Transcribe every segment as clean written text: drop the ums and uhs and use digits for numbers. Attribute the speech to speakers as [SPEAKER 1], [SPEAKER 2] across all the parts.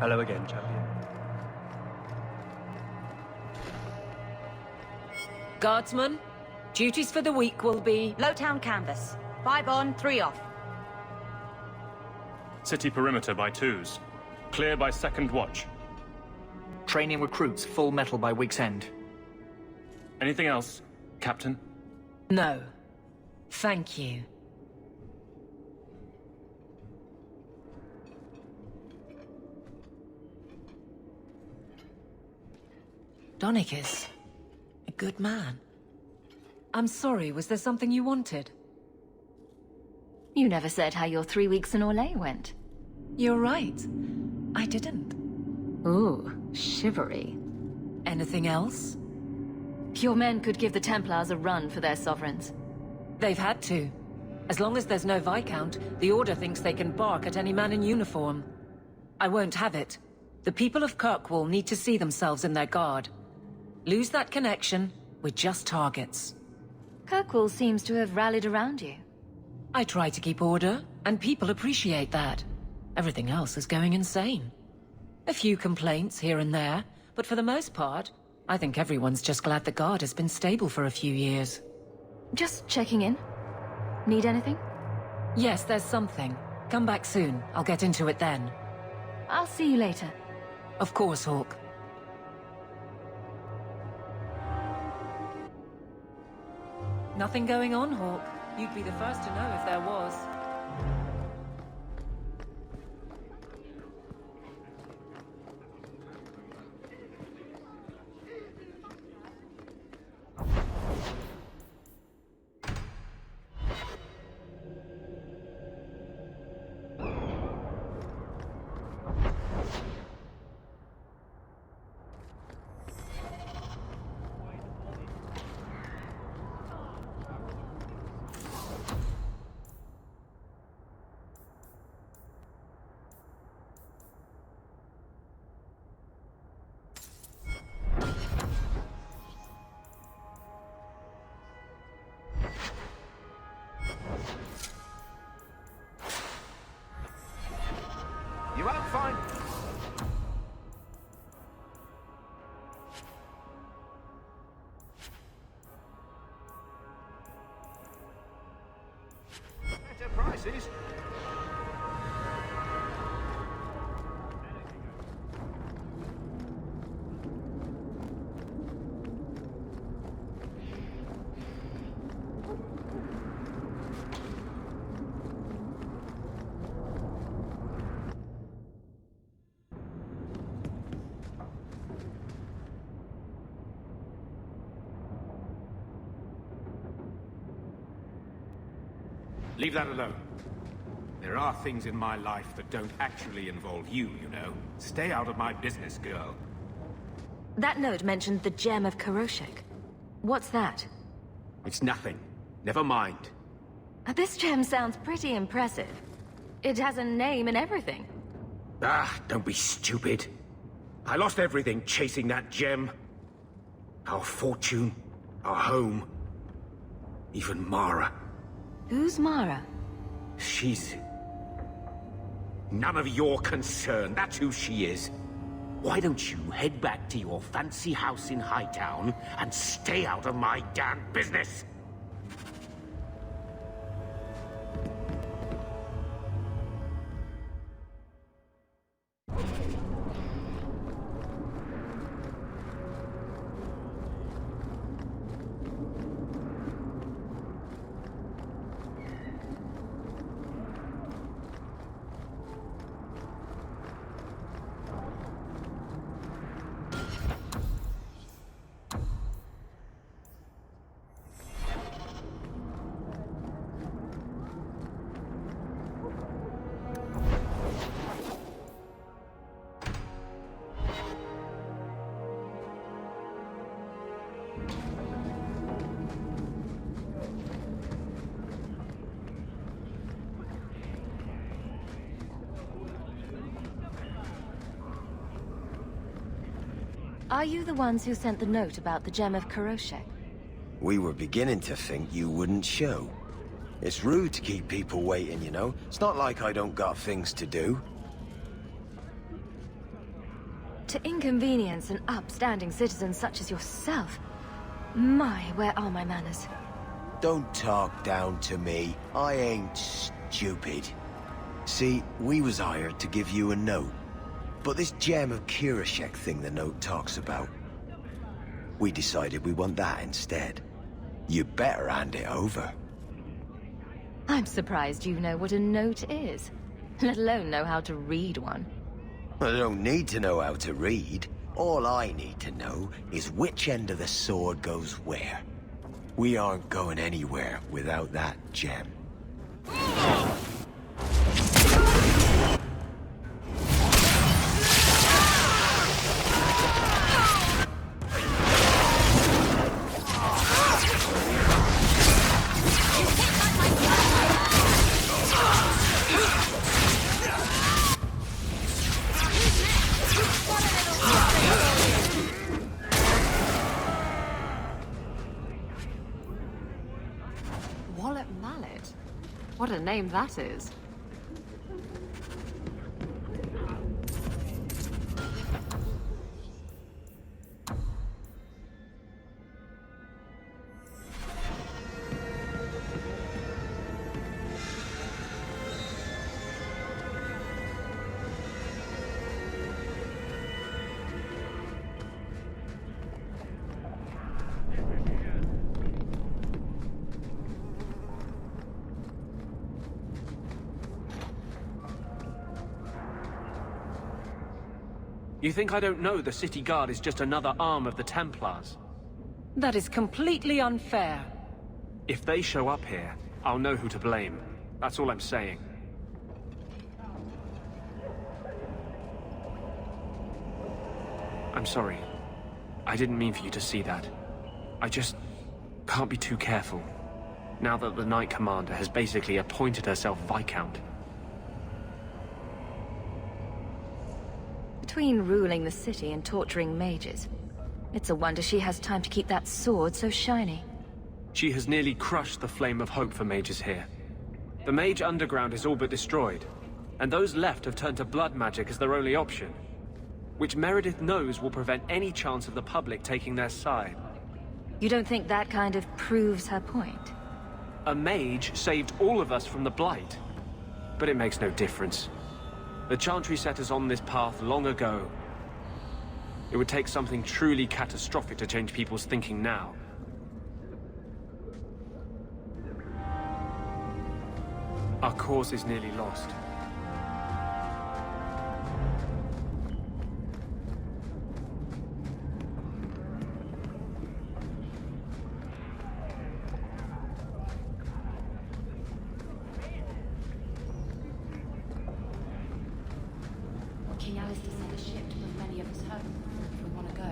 [SPEAKER 1] Hello again, champion.
[SPEAKER 2] Guardsman, duties for the week will be...
[SPEAKER 3] Lowtown canvas. 5 on, 3 off.
[SPEAKER 4] City perimeter by twos. Clear by second watch.
[SPEAKER 5] Training recruits full metal by week's end.
[SPEAKER 4] Anything else, Captain?
[SPEAKER 2] No. Thank you. Donicus. A good man. I'm sorry, was there something you wanted?
[SPEAKER 6] You never said how your 3 weeks in Orlais went.
[SPEAKER 2] You're right. I didn't.
[SPEAKER 6] Ooh, shivery.
[SPEAKER 2] Anything else?
[SPEAKER 6] Your men could give the Templars a run for their sovereigns.
[SPEAKER 2] They've had to. As long as there's no Viscount, the Order thinks they can bark at any man in uniform. I won't have it. The people of Kirkwall need to see themselves in their guard. Lose that connection, we're just targets.
[SPEAKER 6] Kirkwall seems to have rallied around you.
[SPEAKER 2] I try to keep order, and people appreciate that. Everything else is going insane. A few complaints here and there, but for the most part, I think everyone's just glad the guard has been stable for a few years.
[SPEAKER 6] Just checking in. Need anything?
[SPEAKER 2] Yes, there's something. Come back soon. I'll get into it then.
[SPEAKER 6] I'll see you later.
[SPEAKER 2] Of course, Hawk. Nothing going on, Hawk. You'd be the first to know if there was.
[SPEAKER 7] You won't find... better prices. Leave that alone. There are things in my life that don't actually involve you, you know. Stay out of my business, girl.
[SPEAKER 6] That note mentioned the Gem of Karoshek. What's that?
[SPEAKER 7] It's nothing. Never mind.
[SPEAKER 6] This gem sounds pretty impressive. It has a name and everything.
[SPEAKER 7] Ah, don't be stupid. I lost everything chasing that gem. Our fortune, our home, even Mara.
[SPEAKER 6] Who's Mara?
[SPEAKER 7] She's... none of your concern. That's who she is. Why don't you head back to your fancy house in Hightown and stay out of my damn business?
[SPEAKER 6] Are you the ones who sent the note about the Gem of Karoshek?
[SPEAKER 8] We were beginning to think you wouldn't show. It's rude to keep people waiting, you know? It's not like I don't got things to do.
[SPEAKER 6] To inconvenience an upstanding citizen such as yourself. My, where are my manners?
[SPEAKER 8] Don't talk down to me. I ain't stupid. See, we was hired to give you a note. But this gem of Kirashek thing the note talks about, we decided we want that instead. You better hand it over.
[SPEAKER 6] I'm surprised you know what a note is, let alone know how to read one.
[SPEAKER 8] I don't need to know how to read. All I need to know is which end of the sword goes where. We aren't going anywhere without that gem.
[SPEAKER 2] Wallop Mallet? What a name that is.
[SPEAKER 1] You think I don't know the City Guard is just another arm of the Templars?
[SPEAKER 2] That is completely unfair.
[SPEAKER 1] If they show up here, I'll know who to blame. That's all I'm saying. I'm sorry. I didn't mean for you to see that. I just can't be too careful. Now that the Knight Commander has basically appointed herself Viscount.
[SPEAKER 6] Between ruling the city and torturing mages, it's a wonder she has time to keep that sword so shiny.
[SPEAKER 1] She has nearly crushed the flame of hope for mages here. The Mage Underground is all but destroyed, and those left have turned to blood magic as their only option, which Meredith knows will prevent any chance of the public taking their side.
[SPEAKER 6] You don't think that kind of proves her point?
[SPEAKER 1] A mage saved all of us from the Blight, but it makes no difference. The Chantry set us on this path long ago. It would take something truly catastrophic to change people's thinking now. Our cause is nearly lost.
[SPEAKER 9] King Alistair sent a ship to bring many of us home, if we want to go.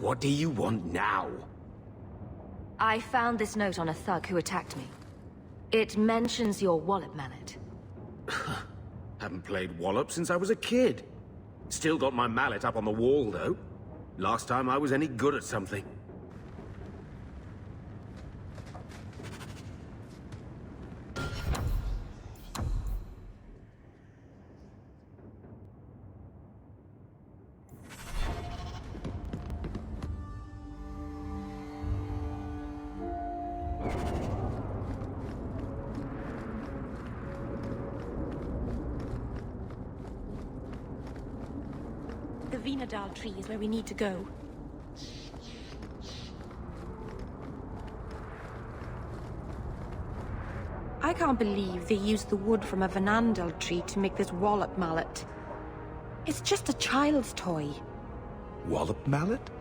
[SPEAKER 7] What do you want now?
[SPEAKER 6] I found this note on a thug who attacked me. It mentions your Wallop Mallet.
[SPEAKER 7] Haven't played Wallop since I was a kid. Still got my mallet up on the wall, though. Last time I was any good at something.
[SPEAKER 9] The Vinadal tree is where we need to go.
[SPEAKER 3] I can't believe they used the wood from a Vanandel tree to make this wallop mallet. It's just a child's toy.
[SPEAKER 10] Wallop mallet?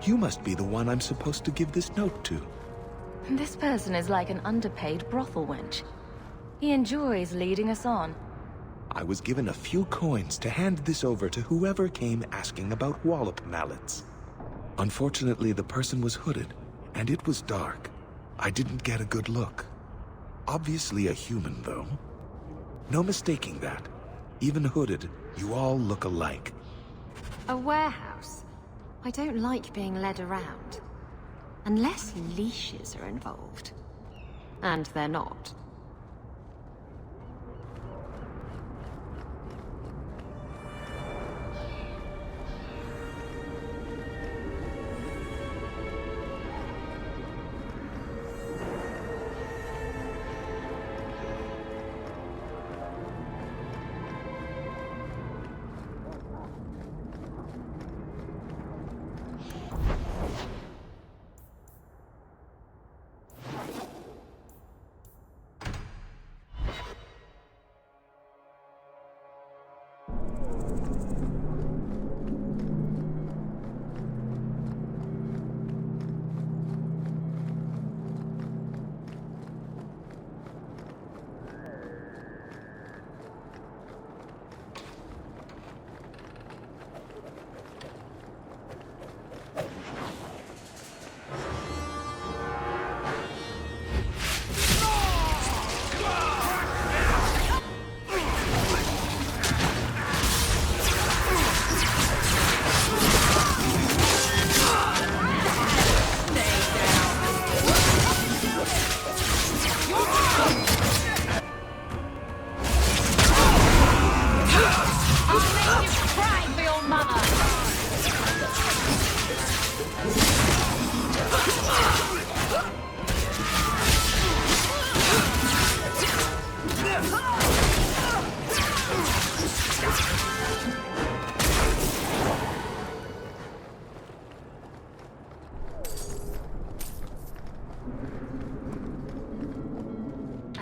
[SPEAKER 10] You must be the one I'm supposed to give this note to.
[SPEAKER 6] This person is like an underpaid brothel wench. He enjoys leading us on.
[SPEAKER 10] I was given a few coins to hand this over to whoever came asking about wallop mallets. Unfortunately, the person was hooded, and it was dark. I didn't get a good look. Obviously a human, though. No mistaking that. Even hooded, you all look alike.
[SPEAKER 9] A warehouse? I don't like being led around. Unless leashes are involved. And they're not.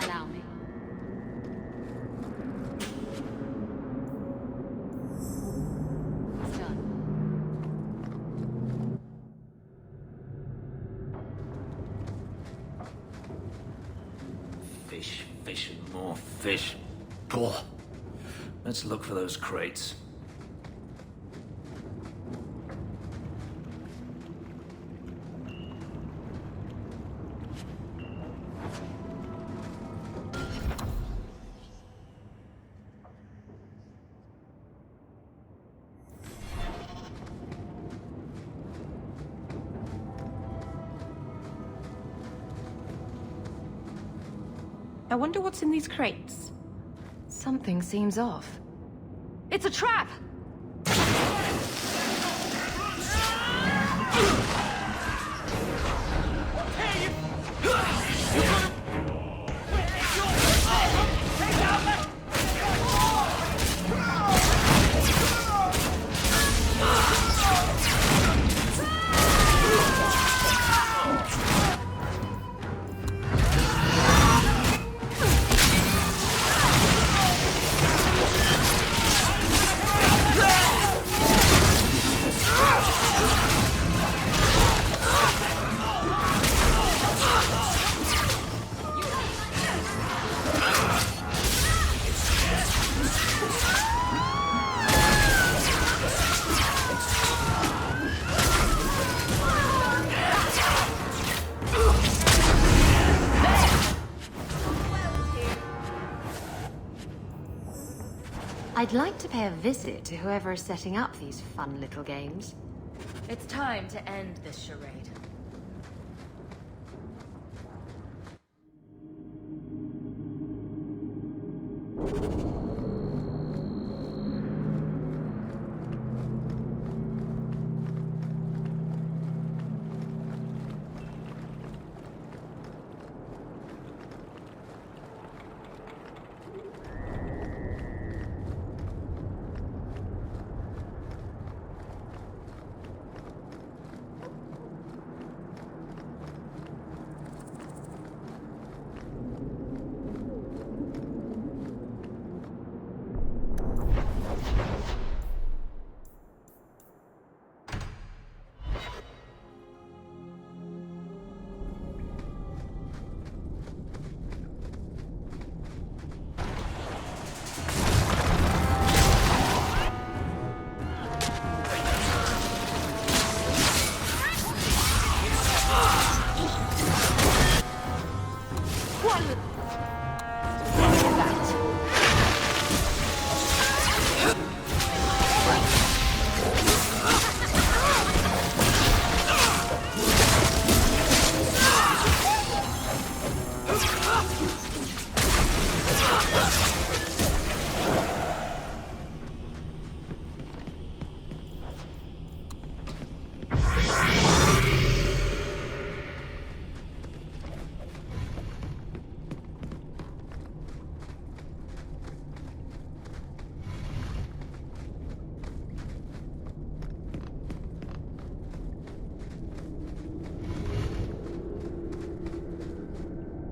[SPEAKER 9] Allow me. It's done.
[SPEAKER 5] Fish, fish, and more fish. Poor. Let's look for those crates.
[SPEAKER 3] I wonder what's in these crates.
[SPEAKER 6] Something seems off. It's a trap!
[SPEAKER 9] I'd like to pay a visit to whoever is setting up these fun little games.
[SPEAKER 6] It's time to end this charade.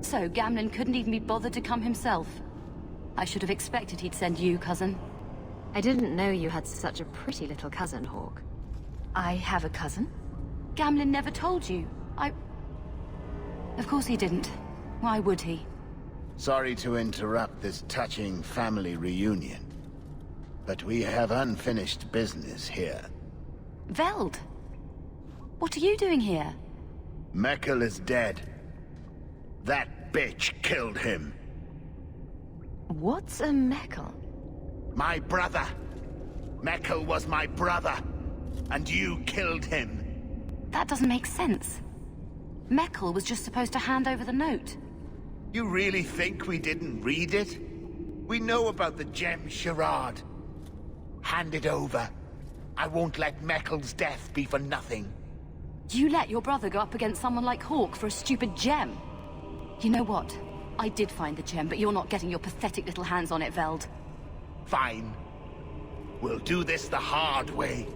[SPEAKER 11] So Gamlen couldn't even be bothered to come himself. I should have expected he'd send you, cousin.
[SPEAKER 9] I didn't know you had such a pretty little cousin, Hawke.
[SPEAKER 6] I have a cousin?
[SPEAKER 11] Gamlen never told you. Of course he didn't. Why would he?
[SPEAKER 12] Sorry to interrupt this touching family reunion, but we have unfinished business here.
[SPEAKER 11] Veld! What are you doing here?
[SPEAKER 12] Mekkel is dead. That bitch killed him.
[SPEAKER 6] What's a Mekkel?
[SPEAKER 12] My brother. Mekkel was my brother, and you killed him.
[SPEAKER 11] That doesn't make sense. Mekkel was just supposed to hand over the note.
[SPEAKER 12] You really think we didn't read it? We know about the gem charade. Hand it over. I won't let Mekkel's death be for nothing.
[SPEAKER 11] You let your brother go up against someone like Hawke for a stupid gem. You know what? I did find the gem, but you're not getting your pathetic little hands on it, Veld.
[SPEAKER 12] Fine. We'll do this the hard way.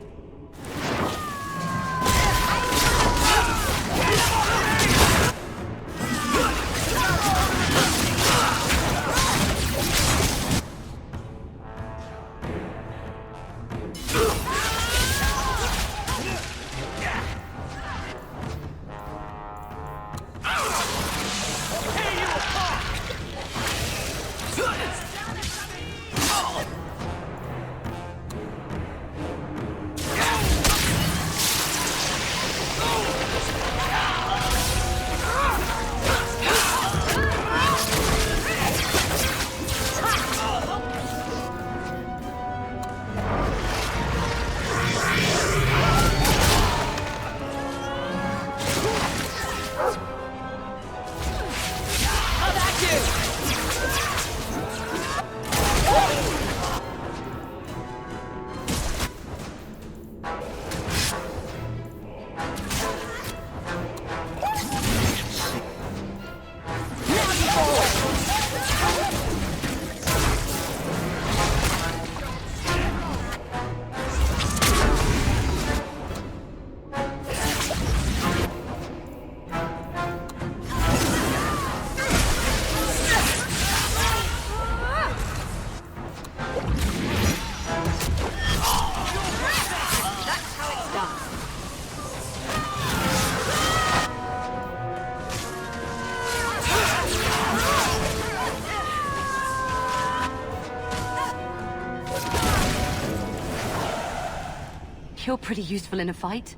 [SPEAKER 11] You're pretty useful in a fight.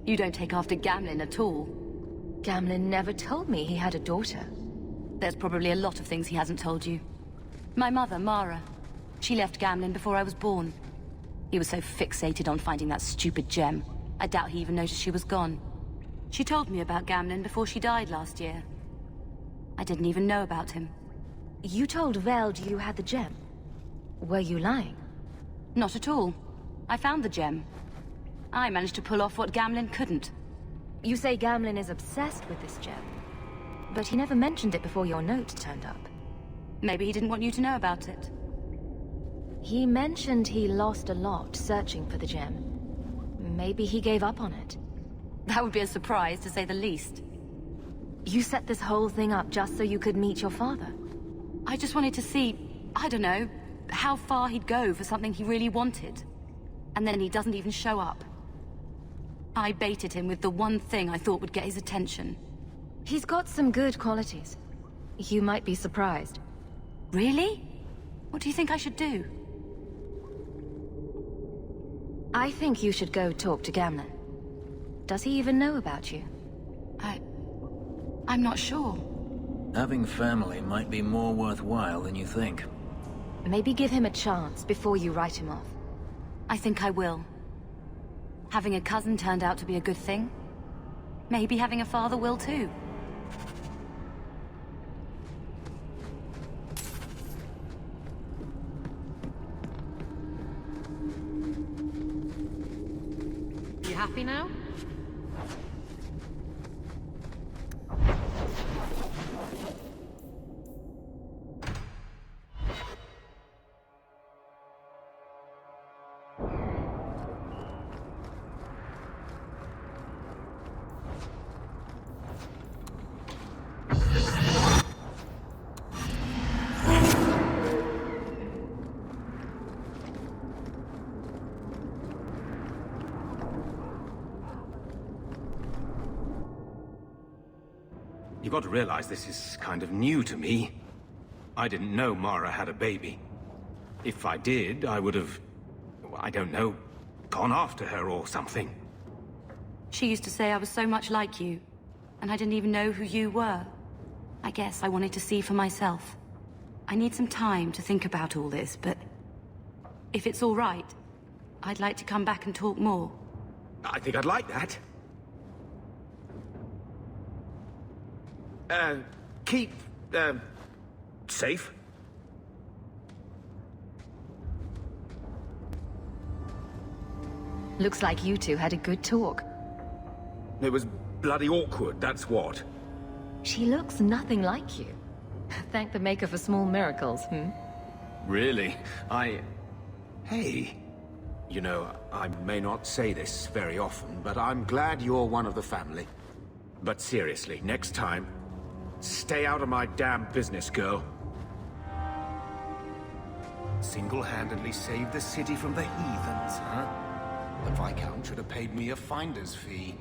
[SPEAKER 11] You don't take after Gamlen at all.
[SPEAKER 6] Gamlen never told me he had a daughter.
[SPEAKER 11] There's probably a lot of things he hasn't told you. My mother, Mara. She left Gamlen before I was born. He was so fixated on finding that stupid gem, I doubt he even noticed she was gone. She told me about Gamlen before she died last year. I didn't even know about him.
[SPEAKER 6] You told Veld you had the gem. Were you lying?
[SPEAKER 11] Not at all. I found the gem. I managed to pull off what Gamlen couldn't.
[SPEAKER 6] You say Gamlen is obsessed with this gem, but he never mentioned it before your note turned up.
[SPEAKER 11] Maybe he didn't want you to know about it.
[SPEAKER 6] He mentioned he lost a lot searching for the gem. Maybe he gave up on it.
[SPEAKER 11] That would be a surprise, to say the least.
[SPEAKER 6] You set this whole thing up just so you could meet your father?
[SPEAKER 11] I just wanted to see, I don't know, how far he'd go for something he really wanted. And then he doesn't even show up. I baited him with the one thing I thought would get his attention.
[SPEAKER 6] He's got some good qualities. You might be surprised.
[SPEAKER 11] Really? What do you think I should do?
[SPEAKER 6] I think you should go talk to Gamlen. Does he even know about you?
[SPEAKER 11] I'm not sure.
[SPEAKER 5] Having family might be more worthwhile than you think.
[SPEAKER 6] Maybe give him a chance before you write him off.
[SPEAKER 11] I think I will. Having a cousin turned out to be a good thing. Maybe having a father will too.
[SPEAKER 9] You happy now?
[SPEAKER 7] You got to realize this is kind of new to me. I didn't know Mara had a baby. If I did, I would have, I don't know, gone after her or something.
[SPEAKER 11] She used to say I was so much like you, and I didn't even know who you were. I guess I wanted to see for myself. I need some time to think about all this, but if it's all right, I'd like to come back and talk more.
[SPEAKER 7] I think I'd like that. Keep, safe.
[SPEAKER 6] Looks like you two had a good talk.
[SPEAKER 7] It was bloody awkward, that's what.
[SPEAKER 6] She looks nothing like you. Thank the Maker for small miracles,
[SPEAKER 7] Really? Hey. You know, I may not say this very often, but I'm glad you're one of the family. But seriously, next time, stay out of my damn business, girl. Single-handedly saved the city from the heathens, huh? The Viscount should have paid me a finder's fee.